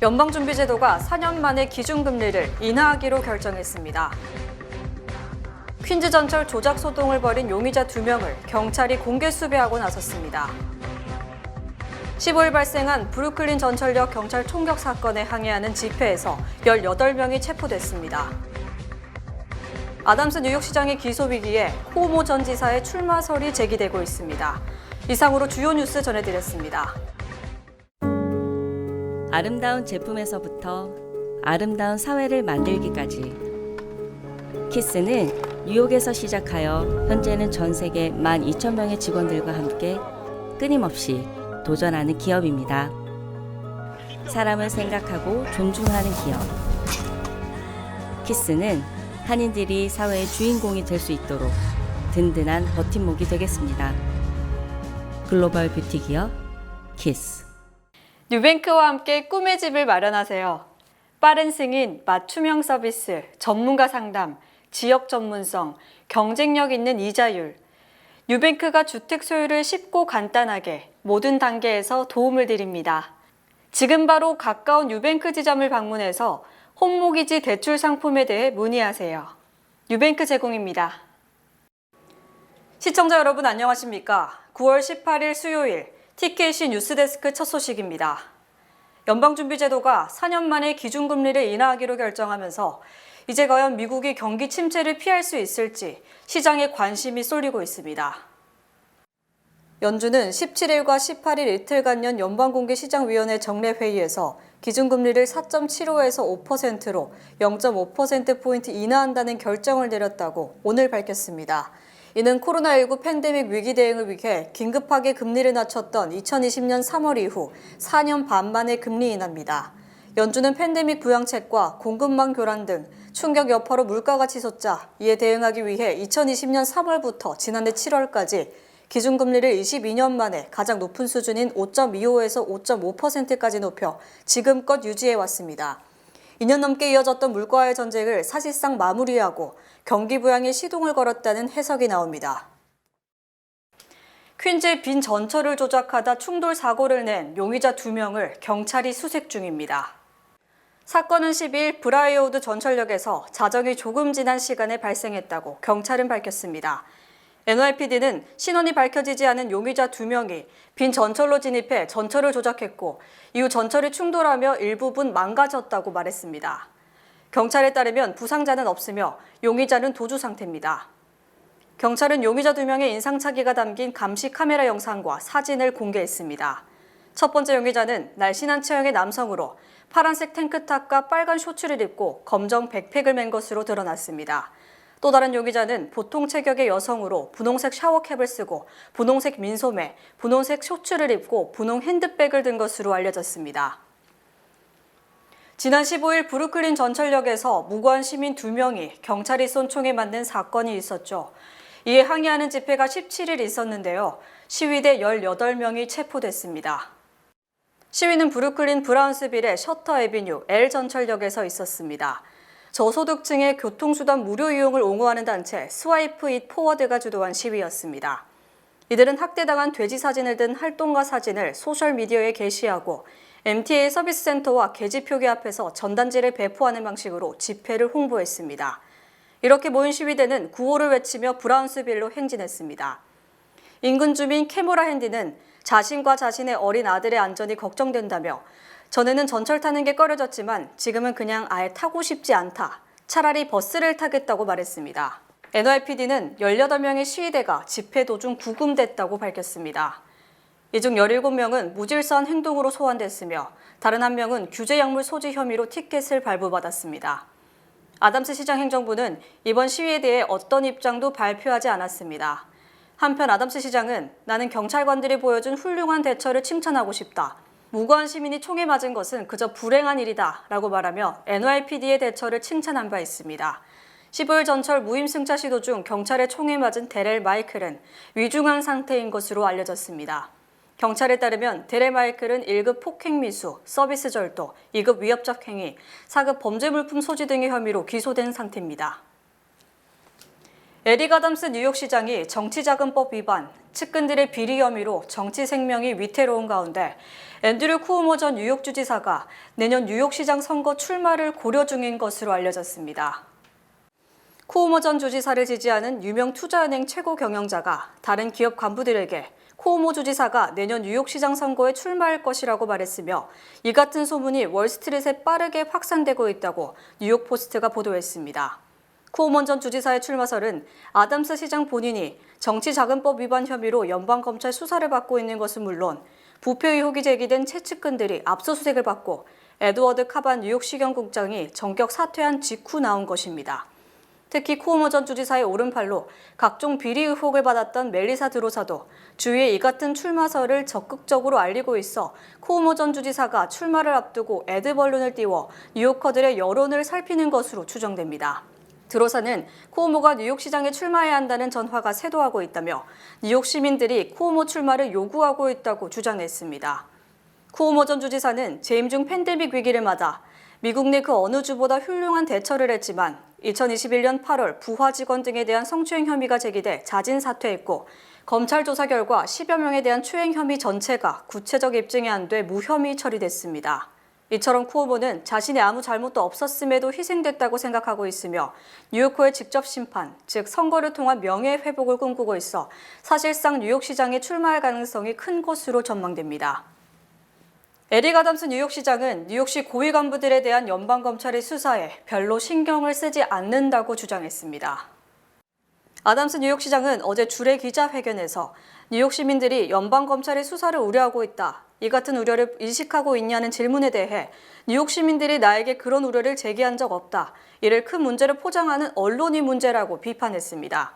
연방준비제도가 4년 만에 기준금리를 인하하기로 결정했습니다. 퀸즈 전철 조작 소동을 벌인 용의자 2명을 경찰이 공개 수배하고 나섰습니다. 15일 발생한 브루클린 전철역 경찰 총격 사건에 항의하는 집회에서 18명이 체포됐습니다. 아담스 뉴욕시장의 기소 위기에 쿠오모 전 지사의 출마설이 제기되고 있습니다. 이상으로 주요 뉴스 전해드렸습니다. 아름다운 제품에서부터 아름다운 사회를 만들기까지 키스는 뉴욕에서 시작하여 현재는 전 세계 12,000명의 직원들과 함께 끊임없이 도전하는 기업입니다. 사람을 생각하고 존중하는 기업. 키스는 한인들이 사회의 주인공이 될 수 있도록 든든한 버팀목이 되겠습니다. 글로벌 뷰티 기업 키스. 뉴뱅크와 함께 꿈의 집을 마련하세요. 빠른 승인, 맞춤형 서비스, 전문가 상담, 지역 전문성, 경쟁력 있는 이자율. 뉴뱅크가 주택 소유를 쉽고 간단하게 모든 단계에서 도움을 드립니다. 지금 바로 가까운 뉴뱅크 지점을 방문해서 홈모기지 대출 상품에 대해 문의하세요. 뉴뱅크 제공입니다. 시청자 여러분 안녕하십니까? 9월 18일 수요일 TKC 뉴스데스크 첫 소식입니다. 연방준비제도가 4년 만에 기준금리를 인하하기로 결정하면서 이제 과연 미국이 경기 침체를 피할 수 있을지 시장에 관심이 쏠리고 있습니다. 연준은 17일과 18일 이틀간 연 연방공개시장위원회 정례회의에서 기준금리를 4.75에서 5%로 0.5%포인트 인하한다는 결정을 내렸다고 오늘 밝혔습니다. 이는 코로나19 팬데믹 위기 대응을 위해 긴급하게 금리를 낮췄던 2020년 3월 이후 4년 반 만의 금리 인하입니다. 연준은 팬데믹 부양책과 공급망 교란 등 충격 여파로 물가가 치솟자 이에 대응하기 위해 2020년 3월부터 지난해 7월까지 기준금리를 22년 만에 가장 높은 수준인 5.25에서 5.5%까지 높여 지금껏 유지해왔습니다. 2년 넘게 이어졌던 물가와의 전쟁을 사실상 마무리하고 경기 부양에 시동을 걸었다는 해석이 나옵니다. 퀸즈의 빈 전철을 조작하다 충돌 사고를 낸 용의자 2명을 경찰이 수색 중입니다. 사건은 12일 브라이오드 전철역에서 자정이 조금 지난 시간에 발생했다고 경찰은 밝혔습니다. NYPD는 신원이 밝혀지지 않은 용의자 2명이 빈 전철로 진입해 전철을 조작했고 이후 전철이 충돌하며 일부분 망가졌다고 말했습니다. 경찰에 따르면 부상자는 없으며 용의자는 도주 상태입니다. 경찰은 용의자 2명의 인상착의가 담긴 감시 카메라 영상과 사진을 공개했습니다. 첫 번째 용의자는 날씬한 체형의 남성으로 파란색 탱크탑과 빨간 셔츠를 입고 검정 백팩을 맨 것으로 드러났습니다. 또 다른 용의자는 보통 체격의 여성으로 분홍색 샤워캡을 쓰고 분홍색 민소매, 분홍색 셔츠를 입고 분홍 핸드백을 든 것으로 알려졌습니다. 지난 15일 브루클린 전철역에서 무고한 시민 2명이 경찰이 쏜 총에 맞는 사건이 있었죠. 이에 항의하는 집회가 17일 있었는데요. 시위대 18명이 체포됐습니다. 시위는 브루클린 브라운스빌의 셔터 애비뉴 L 전철역에서 있었습니다. 저소득층의 교통수단 무료 이용을 옹호하는 단체 스와이프 잇 포워드가 주도한 시위였습니다. 이들은 학대당한 돼지 사진을 든 활동가 사진을 소셜미디어에 게시하고 MTA 서비스 센터와 게지 표기 앞에서 전단지를 배포하는 방식으로 집회를 홍보했습니다. 이렇게 모인 시위대는 구호를 외치며 브라운스빌로 행진했습니다. 인근 주민 캐모라 핸디는 자신과 자신의 어린 아들의 안전이 걱정된다며 전에는 전철 타는 게 꺼려졌지만 지금은 그냥 아예 타고 싶지 않다. 차라리 버스를 타겠다고 말했습니다. NYPD는 18명의 시위대가 집회 도중 구금됐다고 밝혔습니다. 이 중 17명은 무질서한 행동으로 소환됐으며 다른 1명은 규제 약물 소지 혐의로 티켓을 발부받았습니다. 아담스 시장 행정부는 이번 시위에 대해 어떤 입장도 발표하지 않았습니다. 한편 아담스 시장은 나는 경찰관들이 보여준 훌륭한 대처를 칭찬하고 싶다. 무고한 시민이 총에 맞은 것은 그저 불행한 일이다 라고 말하며 NYPD의 대처를 칭찬한 바 있습니다. 15일 전철 무임승차 시도 중 경찰의 총에 맞은 데렐 마이클은 위중한 상태인 것으로 알려졌습니다. 경찰에 따르면 데렐 마이클은 1급 폭행미수, 서비스 절도, 2급 위협적 행위, 4급 범죄물품 소지 등의 혐의로 기소된 상태입니다. 에릭 아담스 뉴욕시장이 정치자금법 위반, 측근들의 비리 혐의로 정치 생명이 위태로운 가운데 앤드류 쿠오모 전 뉴욕주지사가 내년 뉴욕시장 선거 출마를 고려 중인 것으로 알려졌습니다. 쿠오모 전 주지사를 지지하는 유명 투자은행 최고 경영자가 다른 기업 간부들에게 쿠오모 주지사가 내년 뉴욕시장 선거에 출마할 것이라고 말했으며 이 같은 소문이 월스트리트에 빠르게 확산되고 있다고 뉴욕포스트가 보도했습니다. 쿠오모 전 주지사의 출마설은 아담스 시장 본인이 정치자금법 위반 혐의로 연방검찰 수사를 받고 있는 것은 물론 부패 의혹이 제기된 최측근들이 압수수색을 받고 에드워드 카반 뉴욕시경국장이 전격 사퇴한 직후 나온 것입니다. 특히 쿠오모 전 주지사의 오른팔로 각종 비리 의혹을 받았던 멜리사 드로사도 주위에 이 같은 출마설을 적극적으로 알리고 있어 쿠오모 전 주지사가 출마를 앞두고 애드벌룬을 띄워 뉴요커들의 여론을 살피는 것으로 추정됩니다. 드로사는 쿠오모가 뉴욕시장에 출마해야 한다는 전화가 쇄도하고 있다며 뉴욕 시민들이 쿠오모 출마를 요구하고 있다고 주장했습니다. 쿠오모 전 주지사는 재임 중 팬데믹 위기를 맞아 미국 내 그 어느 주보다 훌륭한 대처를 했지만 2021년 8월 부하 직원 등에 대한 성추행 혐의가 제기돼 자진 사퇴했고 검찰 조사 결과 10여 명에 대한 추행 혐의 전체가 구체적 입증이 안 돼 무혐의 처리됐습니다. 이처럼 쿠오모는 자신의 아무 잘못도 없었음에도 희생됐다고 생각하고 있으며 뉴요커의 직접 심판, 즉 선거를 통한 명예회복을 꿈꾸고 있어 사실상 뉴욕시장에 출마할 가능성이 큰 것으로 전망됩니다. 에릭 아담스 뉴욕시장은 뉴욕시 고위 간부들에 대한 연방검찰의 수사에 별로 신경을 쓰지 않는다고 주장했습니다. 아담스 뉴욕시장은 어제 주례 기자회견에서 뉴욕 시민들이 연방검찰의 수사를 우려하고 있다. 이 같은 우려를 인식하고 있냐는 질문에 대해 뉴욕 시민들이 나에게 그런 우려를 제기한 적 없다. 이를 큰 문제로 포장하는 언론이 문제라고 비판했습니다.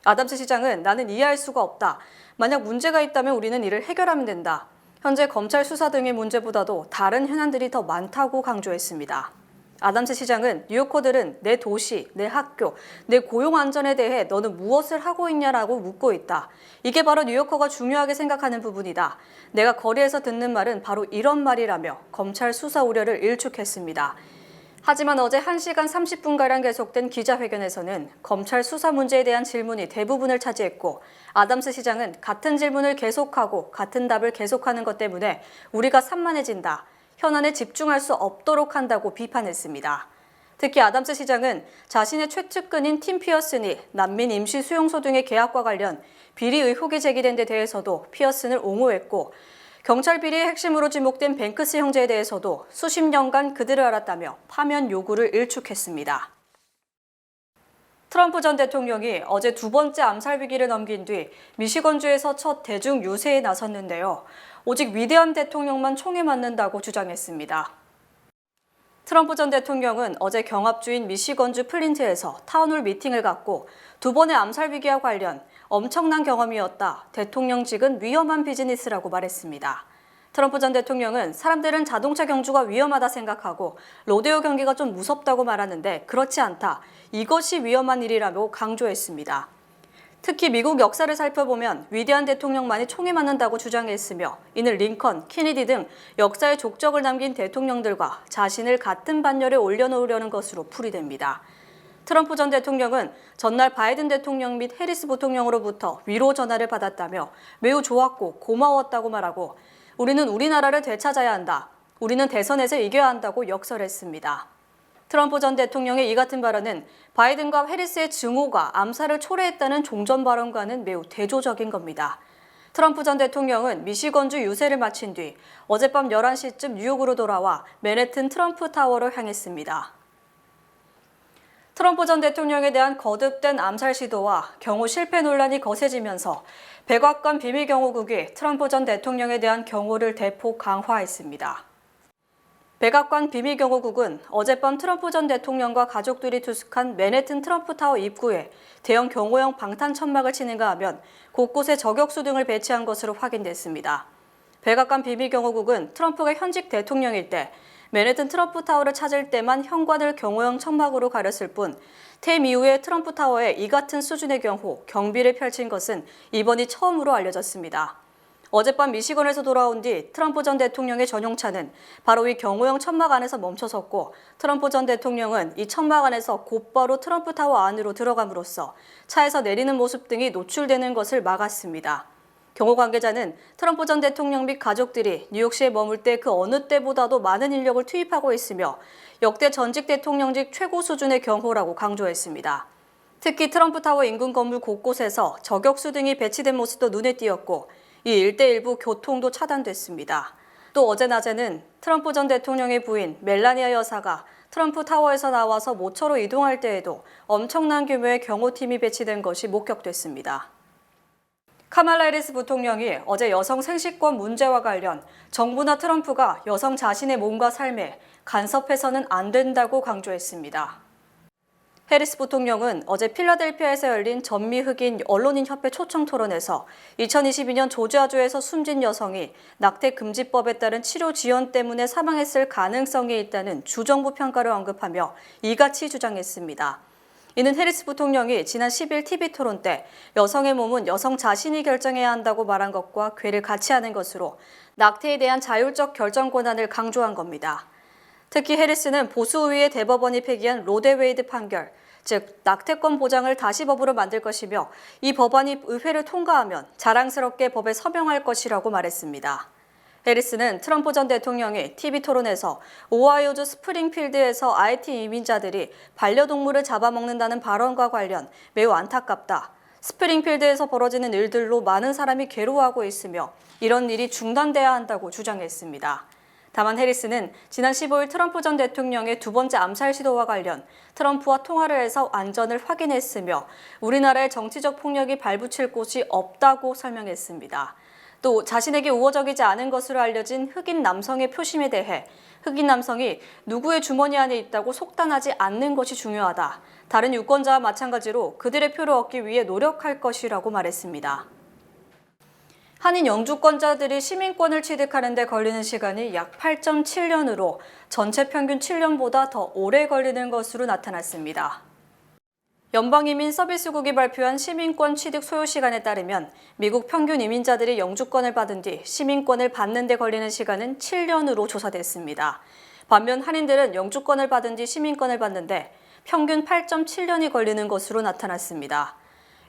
아담스 시장은 나는 이해할 수가 없다. 만약 문제가 있다면 우리는 이를 해결하면 된다. 현재 검찰 수사 등의 문제보다도 다른 현안들이 더 많다고 강조했습니다. 아담스 시장은 뉴요커들은 내 도시, 내 학교, 내 고용 안전에 대해 너는 무엇을 하고 있냐라고 묻고 있다. 이게 바로 뉴요커가 중요하게 생각하는 부분이다. 내가 거리에서 듣는 말은 바로 이런 말이라며 검찰 수사 우려를 일축했습니다. 하지만 어제 1시간 30분가량 계속된 기자회견에서는 검찰 수사 문제에 대한 질문이 대부분을 차지했고 아담스 시장은 같은 질문을 계속하고 같은 답을 계속하는 것 때문에 우리가 산만해진다. 현안에 집중할 수 없도록 한다고 비판했습니다. 특히 아담스 시장은 자신의 최측근인 팀 피어슨이 난민 임시 수용소 등의 계약과 관련 비리 의혹이 제기된 데 대해서도 피어슨을 옹호했고 경찰 비리의 핵심으로 지목된 뱅크스 형제에 대해서도 수십 년간 그들을 알았다며 파면 요구를 일축했습니다. 트럼프 전 대통령이 어제 두 번째 암살 위기를 넘긴 뒤 미시건주에서 첫 대중 유세에 나섰는데요. 오직 위대한 대통령만 총에 맞는다고 주장했습니다. 트럼프 전 대통령은 어제 경합주인 미시건주 플린트에서 타운홀 미팅을 갖고 두 번의 암살 위기와 관련 엄청난 경험이었다. 대통령직은 위험한 비즈니스라고 말했습니다. 트럼프 전 대통령은 사람들은 자동차 경주가 위험하다 생각하고 로데오 경기가 좀 무섭다고 말하는데 그렇지 않다. 이것이 위험한 일이라고 강조했습니다. 특히 미국 역사를 살펴보면 위대한 대통령만이 총에 맞는다고 주장했으며 이는 링컨, 케네디 등 역사의 족적을 남긴 대통령들과 자신을 같은 반열에 올려놓으려는 것으로 풀이됩니다. 트럼프 전 대통령은 전날 바이든 대통령 및 해리스 부통령으로부터 위로 전화를 받았다며 매우 좋았고 고마웠다고 말하고 우리는 우리나라를 되찾아야 한다. 우리는 대선에서 이겨야 한다고 역설했습니다. 트럼프 전 대통령의 이 같은 발언은 바이든과 해리스의 증오가 암살을 초래했다는 종전 발언과는 매우 대조적인 겁니다. 트럼프 전 대통령은 미시건주 유세를 마친 뒤 어젯밤 11시쯤 뉴욕으로 돌아와 맨해튼 트럼프 타워로 향했습니다. 트럼프 전 대통령에 대한 거듭된 암살 시도와 경호 실패 논란이 거세지면서 백악관 비밀경호국이 트럼프 전 대통령에 대한 경호를 대폭 강화했습니다. 백악관 비밀경호국은 어젯밤 트럼프 전 대통령과 가족들이 투숙한 맨해튼 트럼프 타워 입구에 대형 경호용 방탄 천막을 치는가 하면 곳곳에 저격수 등을 배치한 것으로 확인됐습니다. 백악관 비밀경호국은 트럼프가 현직 대통령일 때 맨해튼 트럼프 타워를 찾을 때만 현관을 경호용 천막으로 가렸을 뿐 퇴임 이후에 트럼프 타워에 이 같은 수준의 경호, 경비를 펼친 것은 이번이 처음으로 알려졌습니다. 어젯밤 미시건에서 돌아온 뒤 트럼프 전 대통령의 전용차는 바로 이 경호용 천막 안에서 멈춰섰고 트럼프 전 대통령은 이 천막 안에서 곧바로 트럼프 타워 안으로 들어감으로써 차에서 내리는 모습 등이 노출되는 것을 막았습니다. 경호 관계자는 트럼프 전 대통령 및 가족들이 뉴욕시에 머물 때 그 어느 때보다도 많은 인력을 투입하고 있으며 역대 전직 대통령직 최고 수준의 경호라고 강조했습니다. 특히 트럼프 타워 인근 건물 곳곳에서 저격수 등이 배치된 모습도 눈에 띄었고 이 일대 일부 교통도 차단됐습니다. 또 어제 낮에는 트럼프 전 대통령의 부인 멜라니아 여사가 트럼프 타워에서 나와서 모처로 이동할 때에도 엄청난 규모의 경호팀이 배치된 것이 목격됐습니다. 카말라 해리스 부통령이 어제 여성 생식권 문제와 관련 정부나 트럼프가 여성 자신의 몸과 삶에 간섭해서는 안 된다고 강조했습니다. 해리스 부통령은 어제 필라델피아에서 열린 전미 흑인 언론인 협회 초청 토론에서 2022년 조지아주에서 숨진 여성이 낙태 금지법에 따른 치료 지연 때문에 사망했을 가능성이 있다는 주정부 평가를 언급하며 이같이 주장했습니다. 이는 해리스 부통령이 지난 10일 TV 토론 때 여성의 몸은 여성 자신이 결정해야 한다고 말한 것과 괴를 같이 하는 것으로 낙태에 대한 자율적 결정 권한을 강조한 겁니다. 특히 해리스는 보수의회 대법원이 폐기한 로데웨이드 판결, 즉 낙태권 보장을 다시 법으로 만들 것이며 이 법안이 의회를 통과하면 자랑스럽게 법에 서명할 것이라고 말했습니다. 해리스는 트럼프 전 대통령이 TV 토론에서 오하이오주 스프링필드에서 IT 이민자들이 반려동물을 잡아먹는다는 발언과 관련 매우 안타깝다. 스프링필드에서 벌어지는 일들로 많은 사람이 괴로워하고 있으며 이런 일이 중단돼야 한다고 주장했습니다. 다만 해리스는 지난 15일 트럼프 전 대통령의 두 번째 암살 시도와 관련 트럼프와 통화를 해서 안전을 확인했으며 우리나라의 정치적 폭력이 발붙일 곳이 없다고 설명했습니다. 또 자신에게 우호적이지 않은 것으로 알려진 흑인 남성의 표심에 대해 흑인 남성이 누구의 주머니 안에 있다고 속단하지 않는 것이 중요하다. 다른 유권자와 마찬가지로 그들의 표를 얻기 위해 노력할 것이라고 말했습니다. 한인 영주권자들이 시민권을 취득하는 데 걸리는 시간이 약 8.7년으로 전체 평균 7년보다 더 오래 걸리는 것으로 나타났습니다. 연방이민 서비스국이 발표한 시민권 취득 소요 시간에 따르면 미국 평균 이민자들이 영주권을 받은 뒤 시민권을 받는 데 걸리는 시간은 7년으로 조사됐습니다. 반면 한인들은 영주권을 받은 뒤 시민권을 받는데 평균 8.7년이 걸리는 것으로 나타났습니다.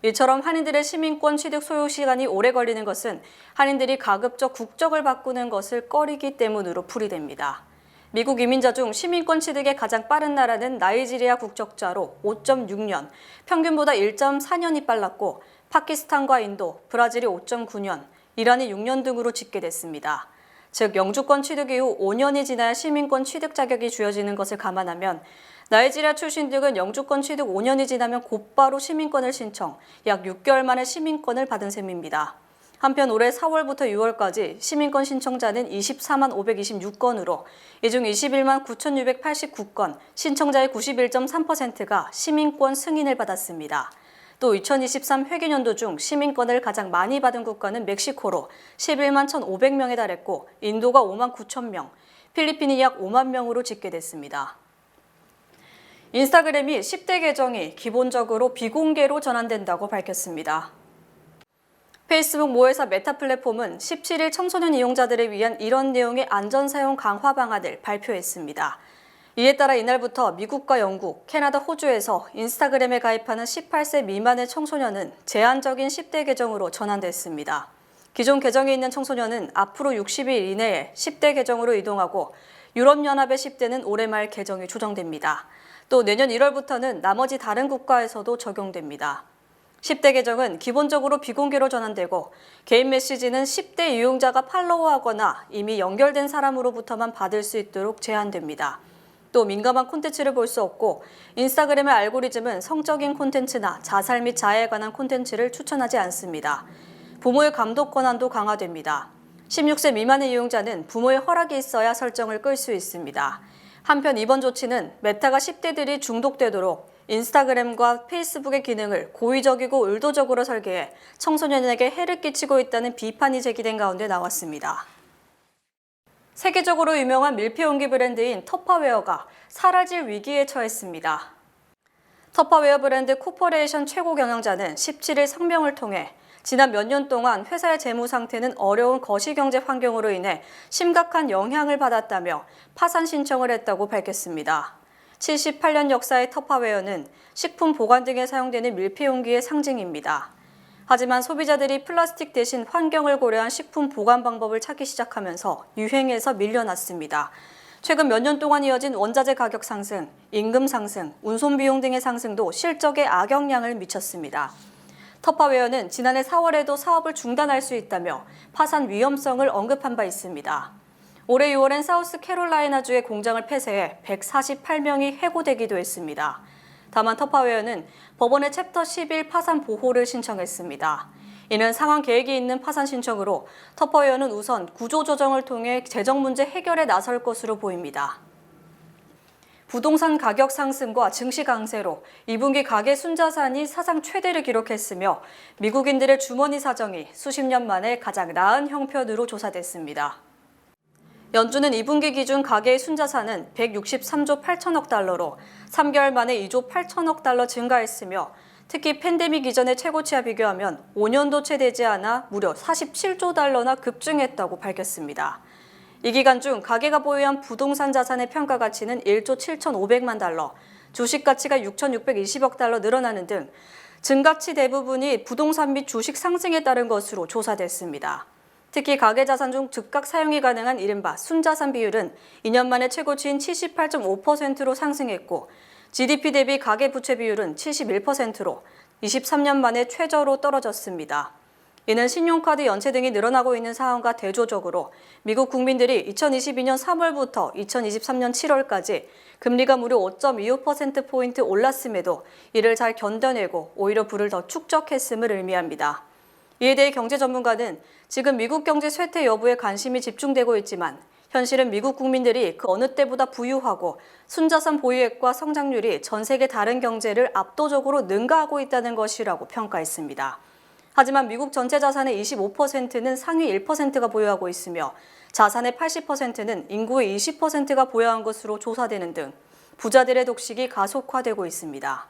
이처럼 한인들의 시민권 취득 소요 시간이 오래 걸리는 것은 한인들이 가급적 국적을 바꾸는 것을 꺼리기 때문으로 풀이됩니다. 미국 이민자 중 시민권 취득에 가장 빠른 나라는 나이지리아 국적자로 5.6년, 평균보다 1.4년이 빨랐고 파키스탄과 인도, 브라질이 5.9년, 이란이 6년 등으로 집계됐습니다. 즉 영주권 취득 이후 5년이 지나야 시민권 취득 자격이 주어지는 것을 감안하면 나이지리아 출신 등은 영주권 취득 5년이 지나면 곧바로 시민권을 신청, 약 6개월 만에 시민권을 받은 셈입니다. 한편 올해 4월부터 6월까지 시민권 신청자는 24만 526건으로 이 중 21만 9,689건, 신청자의 91.3%가 시민권 승인을 받았습니다. 또 2023 회계년도 중 시민권을 가장 많이 받은 국가는 멕시코로 11만 1,500명에 달했고 인도가 5만 9천 명, 필리핀이 약 5만 명으로 집계됐습니다. 인스타그램이 10대 계정이 기본적으로 비공개로 전환된다고 밝혔습니다. 페이스북 모회사 메타 플랫폼은 17일 청소년 이용자들을 위한 이런 내용의 안전사용 강화 방안을 발표했습니다. 이에 따라 이날부터 미국과 영국, 캐나다, 호주에서 인스타그램에 가입하는 18세 미만의 청소년은 제한적인 10대 계정으로 전환됐습니다. 기존 계정에 있는 청소년은 앞으로 60일 이내에 10대 계정으로 이동하고 유럽연합의 10대는 올해 말 계정이 조정됩니다. 또 내년 1월부터는 나머지 다른 국가에서도 적용됩니다. 10대 계정은 기본적으로 비공개로 전환되고 개인 메시지는 10대 이용자가 팔로우하거나 이미 연결된 사람으로부터만 받을 수 있도록 제한됩니다. 또 민감한 콘텐츠를 볼 수 없고 인스타그램의 알고리즘은 성적인 콘텐츠나 자살 및 자해에 관한 콘텐츠를 추천하지 않습니다. 부모의 감독 권한도 강화됩니다. 16세 미만의 이용자는 부모의 허락이 있어야 설정을 끌 수 있습니다. 한편 이번 조치는 메타가 10대들이 중독되도록 인스타그램과 페이스북의 기능을 고의적이고 의도적으로 설계해 청소년에게 해를 끼치고 있다는 비판이 제기된 가운데 나왔습니다. 세계적으로 유명한 밀폐용기 브랜드인 터파웨어가 사라질 위기에 처했습니다. 터파웨어 브랜드 코퍼레이션 최고 경영자는 17일 성명을 통해 지난 몇 년 동안 회사의 재무 상태는 어려운 거시경제 환경으로 인해 심각한 영향을 받았다며 파산 신청을 했다고 밝혔습니다. 78년 역사의 터파웨어는 식품 보관 등에 사용되는 밀폐용기의 상징입니다. 하지만 소비자들이 플라스틱 대신 환경을 고려한 식품 보관 방법을 찾기 시작하면서 유행에서 밀려났습니다. 최근 몇 년 동안 이어진 원자재 가격 상승, 임금 상승, 운송 비용 등의 상승도 실적에 악영향을 미쳤습니다. 터파웨어는 지난해 4월에도 사업을 중단할 수 있다며 파산 위험성을 언급한 바 있습니다. 올해 6월엔 사우스캐롤라이나주의 공장을 폐쇄해 148명이 해고되기도 했습니다. 다만 터파웨어는 법원에 챕터 11 파산 보호를 신청했습니다. 이는 상환 계획이 있는 파산 신청으로 터파웨어는 우선 구조조정을 통해 재정 문제 해결에 나설 것으로 보입니다. 부동산 가격 상승과 증시 강세로 2분기 가계 순자산이 사상 최대를 기록했으며 미국인들의 주머니 사정이 수십 년 만에 가장 나은 형편으로 조사됐습니다. 연준은 2분기 기준 가계의 순자산은 163조 8천억 달러로 3개월 만에 2조 8천억 달러 증가했으며 특히 팬데믹 이전의 최고치와 비교하면 5년도째 되지 않아 무려 47조 달러나 급증했다고 밝혔습니다. 이 기간 중 가계가 보유한 부동산 자산의 평가 가치는 1조 7,500만 달러, 주식 가치가 6,620억 달러 늘어나는 등 증가치 대부분이 부동산 및 주식 상승에 따른 것으로 조사됐습니다. 특히 가계 자산 중 즉각 사용이 가능한 이른바 순자산 비율은 2년 만에 최고치인 78.5%로 상승했고 GDP 대비 가계 부채 비율은 71%로 23년 만에 최저로 떨어졌습니다. 이는 신용카드 연체 등이 늘어나고 있는 상황과 대조적으로 미국 국민들이 2022년 3월부터 2023년 7월까지 금리가 무려 5.25%포인트 올랐음에도 이를 잘 견뎌내고 오히려 불을 더 축적했음을 의미합니다. 이에 대해 경제 전문가는 지금 미국 경제 쇠퇴 여부에 관심이 집중되고 있지만 현실은 미국 국민들이 그 어느 때보다 부유하고 순자산 보유액과 성장률이 전 세계 다른 경제를 압도적으로 능가하고 있다는 것이라고 평가했습니다. 하지만 미국 전체 자산의 25%는 상위 1%가 보유하고 있으며 자산의 80%는 인구의 20%가 보유한 것으로 조사되는 등 부자들의 독식이 가속화되고 있습니다.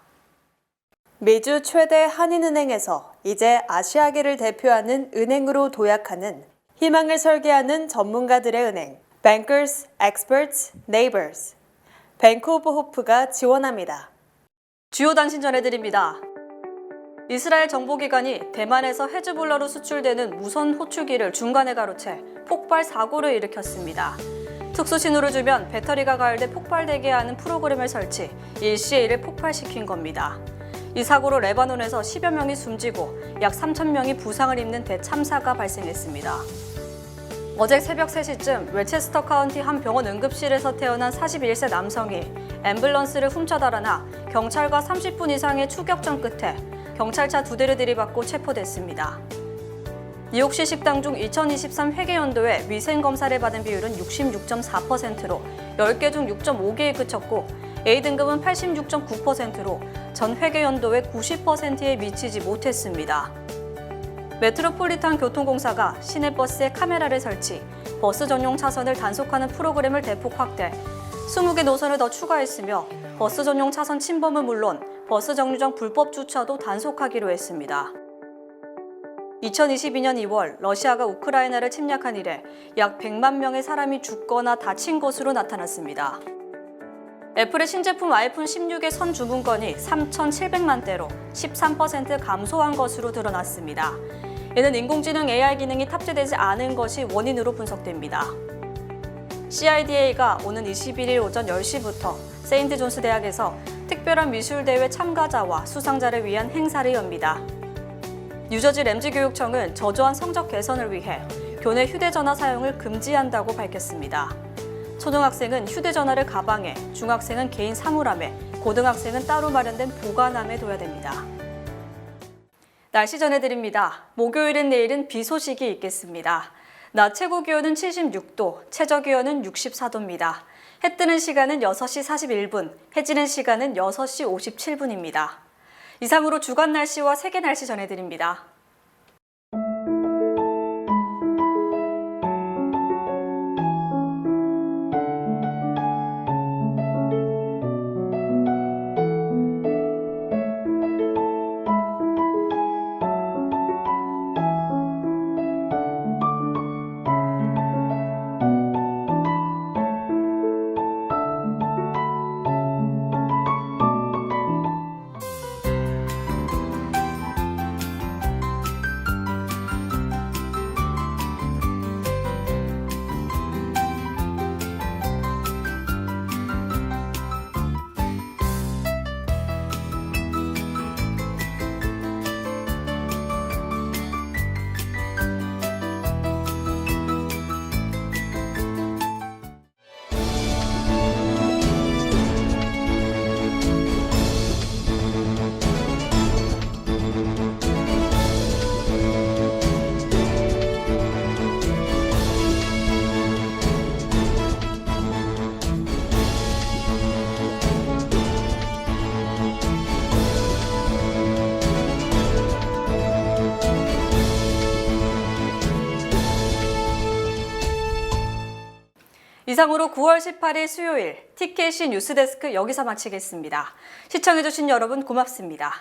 미주 최대 한인은행에서 이제 아시아계를 대표하는 은행으로 도약하는 희망을 설계하는 전문가들의 은행, Bankers, Experts, Neighbors, 뱅크 오브 호프가 지원합니다. 주요 단신 전해드립니다. 이스라엘 정보기관이 대만에서 헤즈볼라로 수출되는 무선 호출기를 중간에 가로채 폭발 사고를 일으켰습니다. 특수신호를 주면 배터리가 가열돼 폭발되게 하는 프로그램을 설치, 일시에 이를 폭발시킨 겁니다. 이 사고로 레바논에서 10여 명이 숨지고 약 3,000명이 부상을 입는 대참사가 발생했습니다. 어제 새벽 3시쯤 웨체스터 카운티 한 병원 응급실에서 태어난 41세 남성이 앰뷸런스를 훔쳐 달아나 경찰과 30분 이상의 추격전 끝에 경찰차 2대를 들이받고 체포됐습니다. 뉴욕시 식당 중 2023 회계연도에 위생검사를 받은 비율은 66.4%로 10개 중 6.5개에 그쳤고 A등급은 86.9%로 전 회계연도의 90%에 미치지 못했습니다. 메트로폴리탄 교통공사가 시내버스에 카메라를 설치, 버스 전용 차선을 단속하는 프로그램을 대폭 확대, 20개 노선을 더 추가했으며 버스 전용 차선 침범은 물론 버스 정류장 불법 주차도 단속하기로 했습니다. 2022년 2월 러시아가 우크라이나를 침략한 이래 약 100만 명의 사람이 죽거나 다친 것으로 나타났습니다. 애플의 신제품 아이폰 16의 선 주문건이 3,700만 대로 13% 감소한 것으로 드러났습니다. 이는 인공지능 AI 기능이 탑재되지 않은 것이 원인으로 분석됩니다. CIDA가 오는 21일 오전 10시부터 세인트 존스 대학에서 특별한 미술대회 참가자와 수상자를 위한 행사를 엽니다. 뉴저지 램지 교육청은 저조한 성적 개선을 위해 교내 휴대전화 사용을 금지한다고 밝혔습니다. 초등학생은 휴대전화를 가방에, 중학생은 개인 사물함에, 고등학생은 따로 마련된 보관함에 둬야 됩니다. 날씨 전해드립니다. 목요일인 내일은 비 소식이 있겠습니다. 낮 최고 기온은 76도, 최저 기온은 64도입니다. 해 뜨는 시간은 6시 41분, 해 지는 시간은 6시 57분입니다. 이상으로 주간 날씨와 세계 날씨 전해드립니다. 이상으로 9월 18일 수요일 TKC 뉴스데스크 여기서 마치겠습니다. 시청해주신 여러분 고맙습니다.